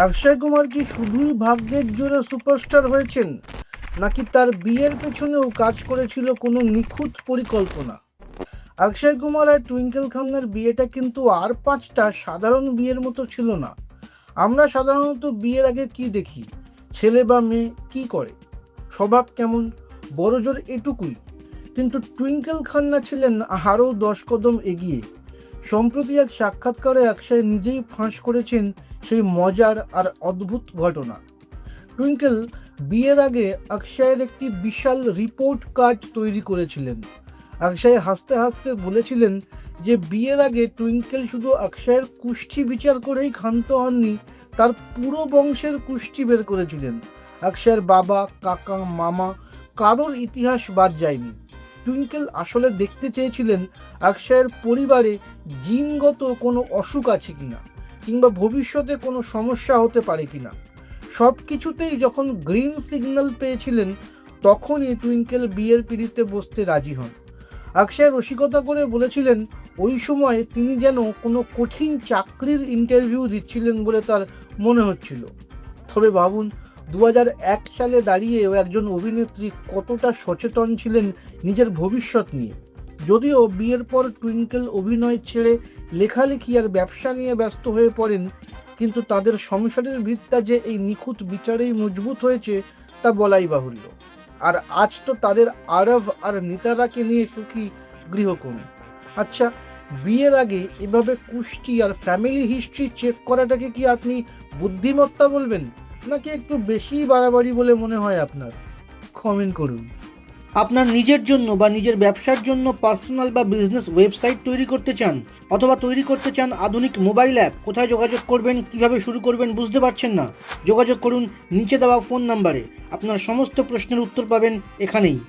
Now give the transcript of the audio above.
অক্ষয় কুমার কি শুধুই ভাগ্যের জোরে সুপারস্টার হয়েছেন, নাকি তার বিয়ের পেছনেও কাজ করেছিল কোনো নিখুঁত পরিকল্পনা? অক্ষয় কুমার আর টুইঙ্কেল খান্নার বিয়েটা কিন্তু আর পাঁচটা সাধারণ বিয়ের মতো ছিল না। আমরা সাধারণত বিয়ের আগে কি দেখি? ছেলে বা মেয়ে কি করে, স্বভাব কেমন, বড়জোর এটুকুই। কিন্তু টুইঙ্কেল খান্না ছিলেন আরও 10 কদম এগিয়ে। সম্প্রতি এক সাক্ষাৎকারে অক্ষয় নিজেই ফাঁস করেছেন সেই মজার আর অদ্ভুত ঘটনা। টুইঙ্কেল বিয়ের আগে অক্ষয়ের একটি বিশাল রিপোর্ট কার্ড তৈরি করেছিলেন। অক্ষয় হাসতে হাসতে বলেছিলেন যে বিয়ের আগে টুইঙ্কেল শুধু অক্ষয়ের কুষ্ঠি বিচার করেই ক্ষান্ত হননি, তার পুরো বংশের কুষ্ঠি বের করেছিলেন। অক্ষয়ের বাবা, কাকা, মামা, কারোর ইতিহাস বাদ যায়নি। টুইঙ্কেল আসলে দেখতে চেয়েছিলেন অক্ষয়ের পরিবারে জিনগত কোনো অসুখ আছে কিনা, কিংবা ভবিষ্যতে কোনো সমস্যা হতে পারে কিনা। সব কিছুতেই যখন গ্রিন সিগন্যাল পেয়েছিলেন, তখনই টুইঙ্কেল বিয়ের পিঁড়িতে বসতে রাজি হন। অক্ষয় রসিকতা করে বলেছিলেন ওই সময় তিনি যেন কোনো কঠিন চাকরির ইন্টারভিউ দিচ্ছিলেন বলে তার মনে হচ্ছিল। তবে ভাবুন, 2001 সালে দাঁড়িয়েও একজন অভিনেত্রী কতটা সচেতন ছিলেন নিজের ভবিষ্যৎ নিয়ে। যদিও বিয়ের পর টুইঙ্কেল অভিনয় ছেড়ে লেখালেখি আর ব্যবসা নিয়ে ব্যস্ত হয়ে পড়েন, কিন্তু তাদের সংসারের ভিতটা যে এই নিখুঁত বিচারেই মজবুত হয়েছে তা বলাই বাহুল্য। আর আজ তো তাদের আরব আর নিতারাকে নিয়ে সুখী গৃহকোণ। আচ্ছা, বিয়ের আগে এভাবে কুষ্টি আর ফ্যামিলি হিস্ট্রি চেক করাটাকে কি আপনি বুদ্ধিমত্তা বলবেন, নাকি একটু বেশি বাড়াবাড়ি বলে মনে হয় আপনার? কমেন্ট করুন। আপনার নিজের জন্য বা নিজের ব্যবসার জন্য পার্সোনাল বা বিজনেস ওয়েবসাইট তৈরি করতে চান, অথবা তৈরি করতে চান আধুনিক মোবাইল অ্যাপ, কোথায় যোগাযোগ করবেন, কিভাবে শুরু করবেন বুঝতে পারছেন না? যোগাযোগ করুন নিচে দেওয়া ফোন নাম্বারে। আপনার সমস্ত প্রশ্নের উত্তর পাবেন এখানেই।